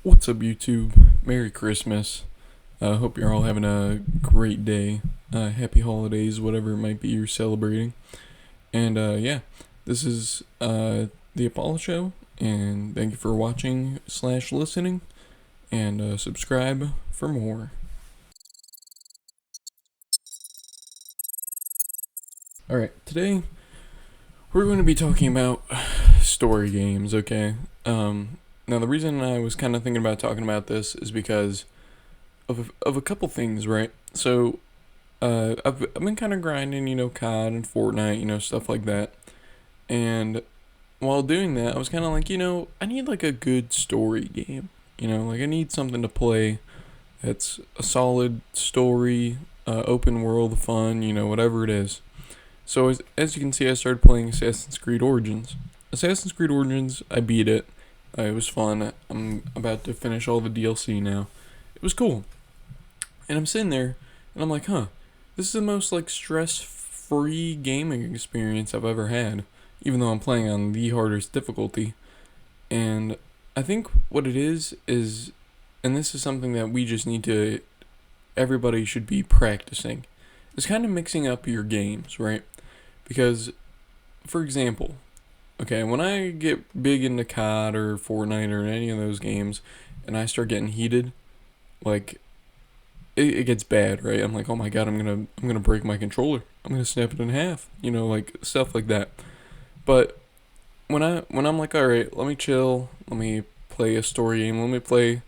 What's up, YouTube? Merry Christmas. Hope you're all having a great day. Happy holidays, whatever it might be you're celebrating. And yeah, this is the APALLAH Show, and thank you for watching/listening, and subscribe for more. Alright, today we're going to be talking about story games, okay? Now the reason I was kind of thinking about talking about this is because of a couple things, right? So, I've been kind of grinding, COD and Fortnite, stuff like that. And while doing that, I was kind of like, I need like a good story game. Like I need something to play that's a solid story, open world fun, whatever it is. So as you can see, I started playing Assassin's Creed Origins. Assassin's Creed Origins, I beat it. It was fun. I'm about to finish all the DLC now. It was cool. And I'm sitting there, and I'm like, this is the most like stress-free gaming experience I've ever had, even though I'm playing on the hardest difficulty. And I think what it is, and this is something that we just need to, everybody should be practicing, is kind of mixing up your games, right? Because, for example, okay, when I get big into COD or Fortnite or any of those games, and I start getting heated, like it gets bad, right? I'm like, oh my god, I'm gonna break my controller. I'm gonna snap it in half, like stuff like that. But when I'm like, all right, let me chill, let me play a story game, let me play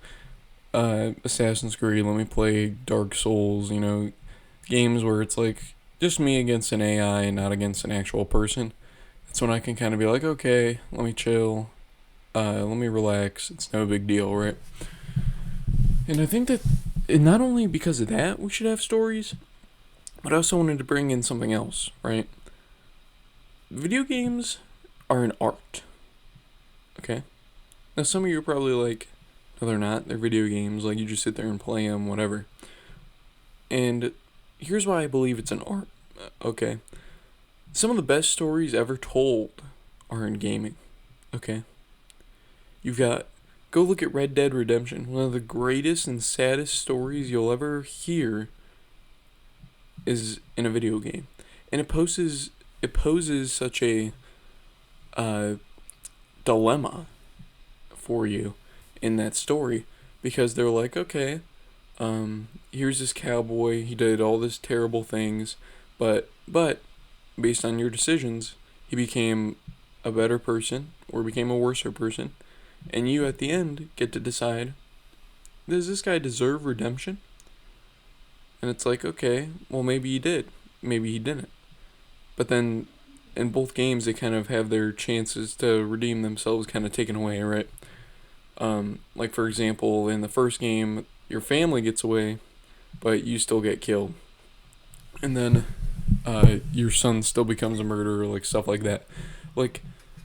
Assassin's Creed, let me play Dark Souls, games where it's like just me against an AI and not against an actual person. That's when I can kind of be like, okay, let me chill, let me relax. It's no big deal, right? And I think that not only because of that we should have stories, but I also wanted to bring in something else, right? Video games are an art. Okay? Now some of you are probably like, no they're not, they're video games, like you just sit there and play them, whatever. And here's why I believe it's an art, okay? Some of the best stories ever told are in gaming, okay? You've got, go look at Red Dead Redemption. One of the greatest and saddest stories you'll ever hear is in a video game. And it poses such a dilemma for you in that story, because they're like, okay, here's this cowboy, he did all this terrible things, but based on your decisions, he became a better person or became a worser person, and you at the end get to decide, does this guy deserve redemption? And it's like, okay, well maybe he did, maybe he didn't. But then in both games they kind of have their chances to redeem themselves kind of taken away, right? Like for example, in the first game, your family gets away, but you still get killed. And then your son still becomes a murderer, like stuff like that. Like,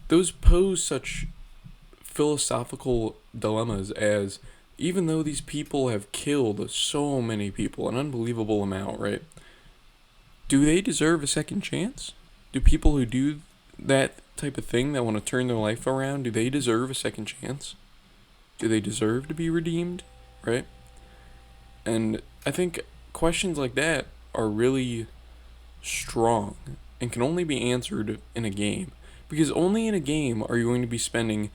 those pose such philosophical dilemmas as, even though these people have killed so many people, an unbelievable amount, right? Do they deserve a second chance? Do people who do that type of thing, that want to turn their life around, do they deserve a second chance? Do they deserve to be redeemed, right? And I think questions like that are really strong and can only be answered in a game, because only in a game are you going to be spending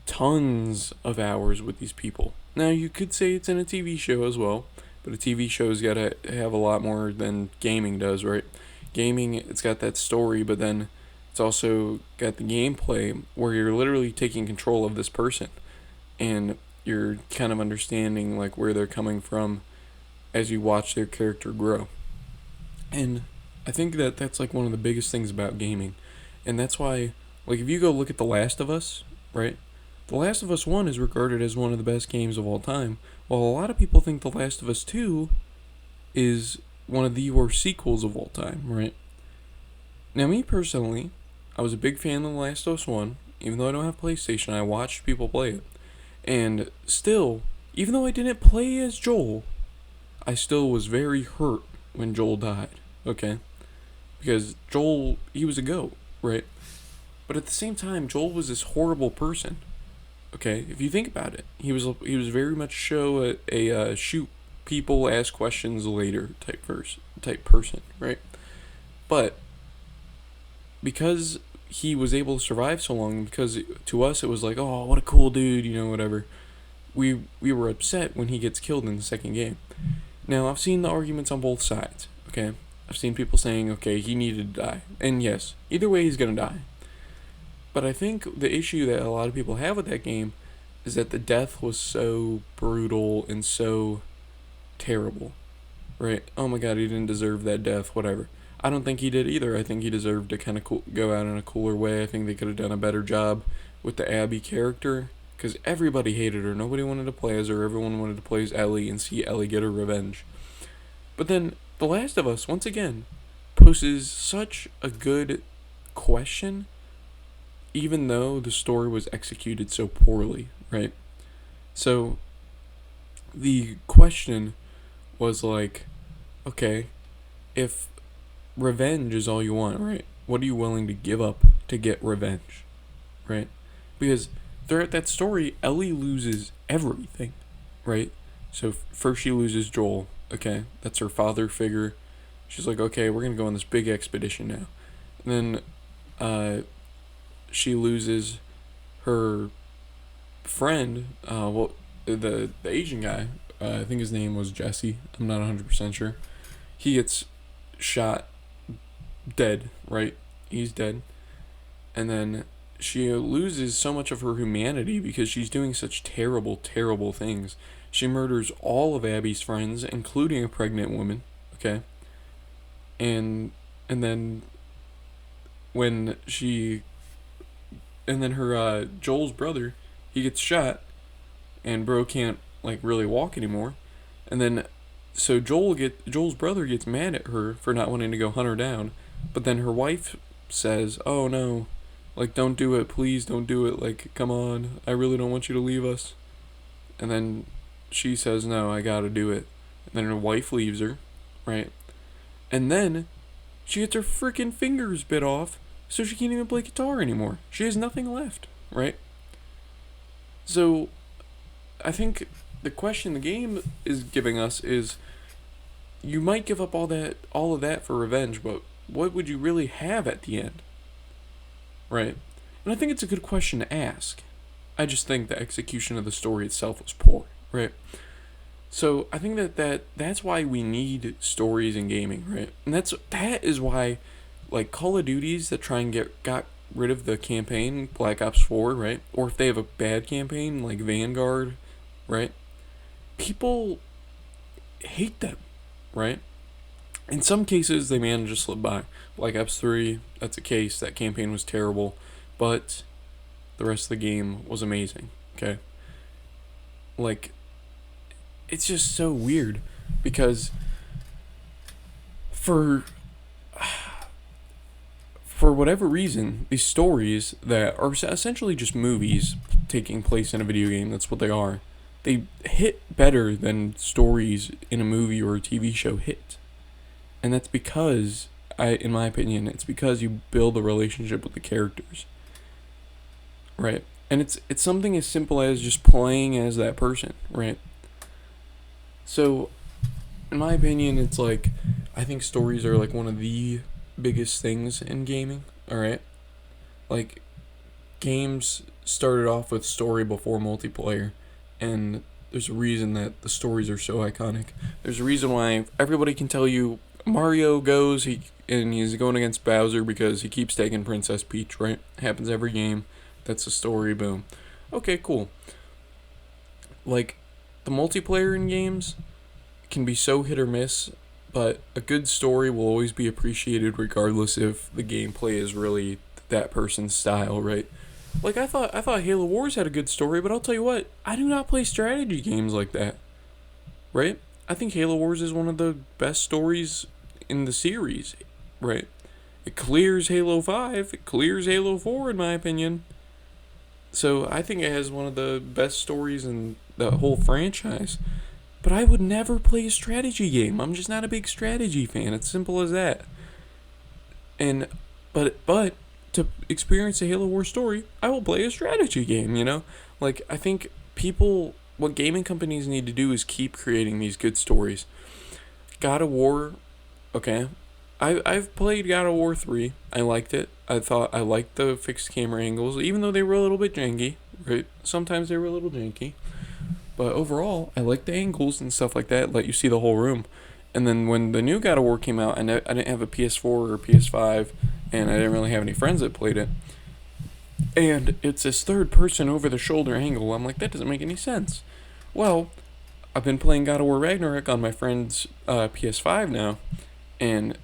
tons of hours with these people. Now you could say it's in a TV show as well, but a TV show's got to have a lot more than gaming does, right? Gaming, it's got that story, but then it's also got the gameplay where you're literally taking control of this person, and you're kind of understanding like where they're coming from as you watch their character grow. And I think that that's like one of the biggest things about gaming. And that's why, like, if you go look at The Last of Us, right? The Last of Us 1 is regarded as one of the best games of all time, while a lot of people think The Last of Us 2 is one of the worst sequels of all time, right? Now, me personally, I was a big fan of The Last of Us 1. Even though I don't have PlayStation, I watched people play it. And still, even though I didn't play as Joel, I still was very hurt when Joel died, okay? Because Joel, he was a goat, right? But at the same time, Joel was this horrible person, Okay, if you think about it, he was very much a shoot people, ask questions later type person, right? But because he was able to survive so long, because to us it was like, oh, what a cool dude, whatever. We were upset when he gets killed in the second game. Now I've seen the arguments on both sides. Okay, I've seen people saying, okay, he needed to die, and yes, either way he's gonna die. But I think the issue that a lot of people have with that game is that the death was so brutal and so terrible, right? Oh my god, he didn't deserve that death, whatever. I don't think he did either. I think he deserved to kind of go out in a cooler way. I think they could have done a better job with the Abby character, because everybody hated her. Nobody wanted to play as her. Everyone wanted to play as Ellie and see Ellie get her revenge. But then The Last of Us, once again, poses such a good question, even though the story was executed so poorly, right? So the question was like, okay, if revenge is all you want, right? What are you willing to give up to get revenge, right? Because throughout that story, Ellie loses everything, right? So first she loses Joel, okay? That's her father figure. She's like, okay, we're going to go on this big expedition now. And then she loses her friend, the Asian guy, I think his name was Jesse. I'm not 100% sure. He gets shot dead, right? He's dead. And then she loses so much of her humanity because she's doing such terrible, terrible things. She murders all of Abby's friends, including a pregnant woman, okay? And then when she... And then her, Joel's brother, he gets shot, and bro can't, really walk anymore. And then, so Joel's brother gets mad at her for not wanting to go hunt her down, but then her wife says, oh no, don't do it, please don't do it, come on, I really don't want you to leave us. And then she says, no, I gotta do it. And then her wife leaves her, right? And then she gets her freaking fingers bit off, so she can't even play guitar anymore. She has nothing left, right? So I think the question the game is giving us is, you might give up all of that for revenge, but what would you really have at the end? Right? And I think it's a good question to ask. I just think the execution of the story itself was poor, right? So I think that's why we need stories in gaming, right? And that is why, Call of Duties that try and got rid of the campaign, Black Ops 4, right? Or if they have a bad campaign, like Vanguard, right? People hate them, right? In some cases, they manage to slip by. Black Ops 3, that's a case. That campaign was terrible, but the rest of the game was amazing, okay? It's just so weird, because for whatever reason, these stories that are essentially just movies taking place in a video game, that's what they are, they hit better than stories in a movie or a TV show hit. And that's because, in my opinion, it's because you build a relationship with the characters. Right? And it's something as simple as just playing as that person, right? So, in my opinion, it's I think stories are one of the biggest things in gaming, alright? Games started off with story before multiplayer, and there's a reason that the stories are so iconic. There's a reason why everybody can tell you Mario goes, and he's going against Bowser because he keeps taking Princess Peach, right? Happens every game. That's the story, boom. Okay, cool. The multiplayer in games can be so hit or miss, but a good story will always be appreciated regardless if the gameplay is really that person's style, right? I thought Halo Wars had a good story, but I'll tell you what, I do not play strategy games like that, right? I think Halo Wars is one of the best stories in the series, right? It clears Halo 5, it clears Halo 4 in my opinion. So I think it has one of the best stories in the whole franchise. But I would never play a strategy game. I'm just not a big strategy fan. It's simple as that. But to experience a Halo Wars story, I will play a strategy game, Like, I think what gaming companies need to do is keep creating these good stories. God of War, okay. I've played God of War 3. I liked it. I liked the fixed camera angles, even though they were a little bit janky, right? Sometimes they were a little janky. But overall, I liked the angles and stuff like that, let you see the whole room. And then when the new God of War came out, I didn't have a PS4 or PS5, and I didn't really have any friends that played it. And it's this third person over the shoulder angle. I'm like, that doesn't make any sense. Well, I've been playing God of War Ragnarok on my friend's PS5 now, and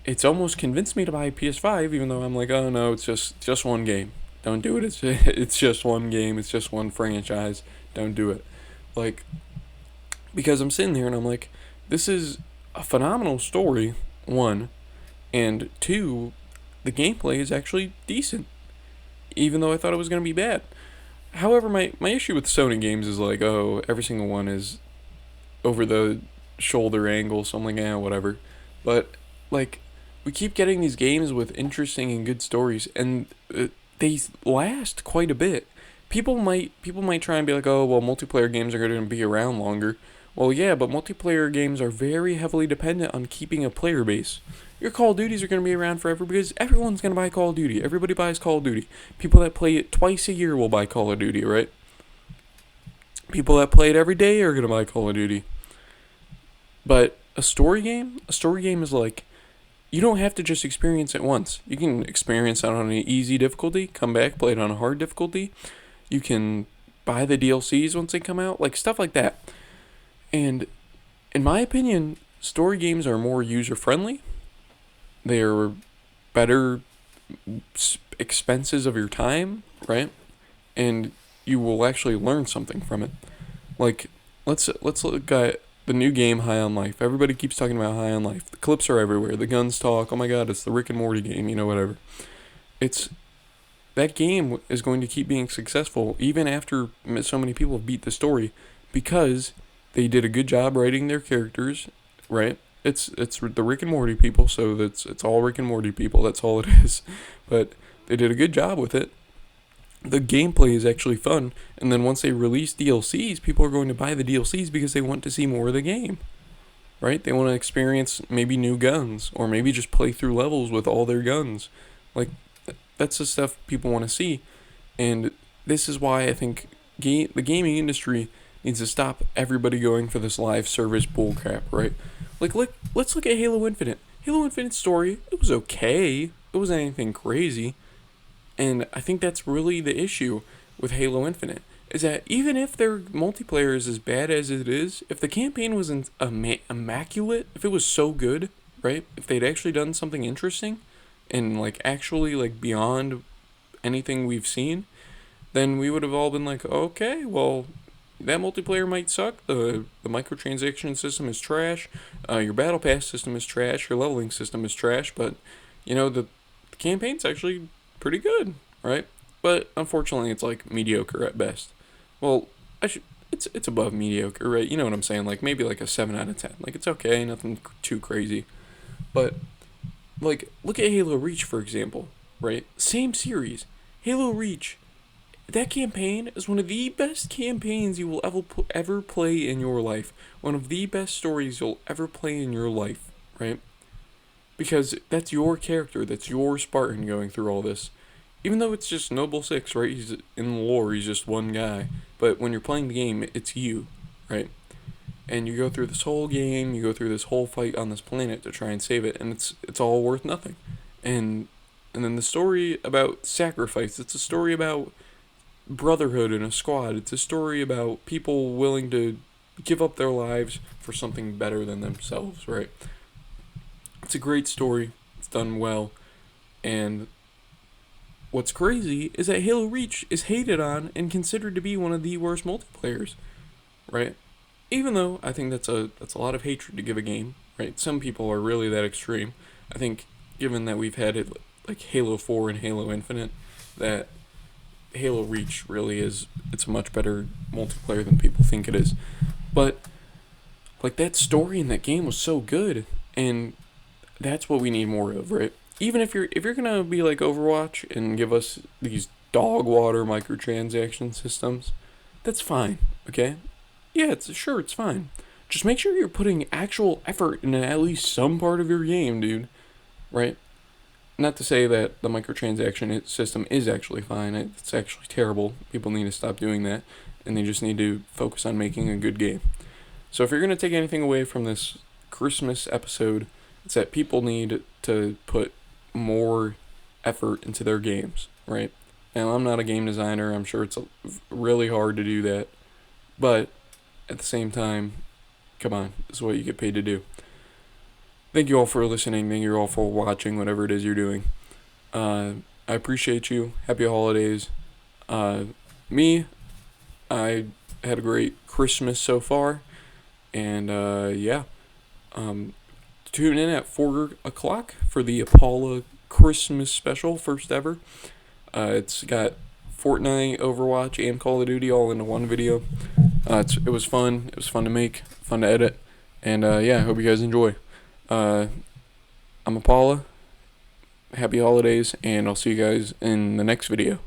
it's almost convinced me to buy a PS5, even though I'm like, oh no, it's just one game. Don't do it. It's just one game. It's just one franchise. Don't do it. Like, because I'm sitting there and I'm like, this is a phenomenal story, one, and two, the gameplay is actually decent, even though I thought it was going to be bad. However, my issue with Sony games is like, oh, every single one is over the shoulder angle, so I'm like, whatever. But, like, we keep getting these games with interesting and good stories, and they last quite a bit. People might try and be like, oh, well, multiplayer games are going to be around longer. Well, yeah, but multiplayer games are very heavily dependent on keeping a player base. Your Call of Duties are going to be around forever because everyone's going to buy Call of Duty. Everybody buys Call of Duty. People that play it twice a year will buy Call of Duty, right? People that play it every day are going to buy Call of Duty. But a story game is like, you don't have to just experience it once. You can experience it on an easy difficulty, come back, play it on a hard difficulty. You can buy the DLCs once they come out, like stuff like that. And in my opinion, story games are more user-friendly. They're better expenses of your time, right? And you will actually learn something from it. Like, let's look at the new game High on Life. Everybody keeps talking about High on Life. The clips are everywhere. The guns talk. Oh my god, it's the Rick and Morty game, whatever. That game is going to keep being successful even after so many people have beat the story because they did a good job writing their characters, right? It's the Rick and Morty people, so it's all Rick and Morty people. That's all it is. But they did a good job with it. The gameplay is actually fun, and then once they release DLCs, people are going to buy the DLCs because they want to see more of the game, right? They want to experience maybe new guns, or maybe just play through levels with all their guns. Like, that's the stuff people want to see, and this is why I think the gaming industry needs to stop everybody going for this live service bullcrap, right? Like, let's look at Halo Infinite. Halo Infinite's story, it was okay. It wasn't anything crazy. And I think that's really the issue with Halo Infinite, is that even if their multiplayer is as bad as it is, if the campaign was immaculate, if it was so good, right? If they'd actually done something interesting, and like actually like beyond anything we've seen, then we would have all been like, okay, well, that multiplayer might suck. The microtransaction system is trash. Your battle pass system is trash. Your leveling system is trash. But the campaign's actually pretty good, right? But unfortunately, it's like mediocre at best. Well, it's above mediocre, right? You know what I'm saying? Like maybe like a 7 out of 10. Like it's okay, nothing too crazy. But like look at Halo Reach for example, right? Same series, Halo Reach. That campaign is one of the best campaigns you will ever play in your life. One of the best stories you'll ever play in your life, right? Because that's your character, that's your Spartan going through all this. Even though it's just Noble Six, right? He's in the lore, he's just one guy. But when you're playing the game, it's you, right? And you go through this whole game, you go through this whole fight on this planet to try and save it, and it's all worth nothing. And then the story about sacrifice, it's a story about brotherhood in a squad. It's a story about people willing to give up their lives for something better than themselves, right? It's a great story. It's done well. And what's crazy is that Halo Reach is hated on and considered to be one of the worst multiplayers, right? Even though I think that's a lot of hatred to give a game, right? Some people are really that extreme. I think given that we've had it like Halo 4 and Halo Infinite, that Halo Reach really it's a much better multiplayer than people think it is. But like that story in that game was so good, and that's what we need more of, right? Even if you're gonna be like Overwatch and give us these dog water microtransaction systems, that's fine, okay? Yeah, it's fine. Just make sure you're putting actual effort in at least some part of your game, dude. Right? Not to say that the microtransaction system is actually fine. It's actually terrible. People need to stop doing that, and they just need to focus on making a good game. So if you're going to take anything away from this Christmas episode, it's that people need to put more effort into their games, right? Now, I'm not a game designer. I'm sure it's really hard to do that. But at the same time, come on, this is what you get paid to do. Thank you all for listening. Thank you all for watching, whatever it is you're doing. I appreciate you. Happy holidays. Me, I had a great Christmas so far. And, yeah. Tune in at 4 o'clock for the APALLAH Christmas special, first ever. It's got Fortnite, Overwatch, and Call of Duty all into one video. It was fun. It was fun to make, fun to edit. And, yeah, I hope you guys enjoy. I'm APALLAH. Happy holidays, and I'll see you guys in the next video.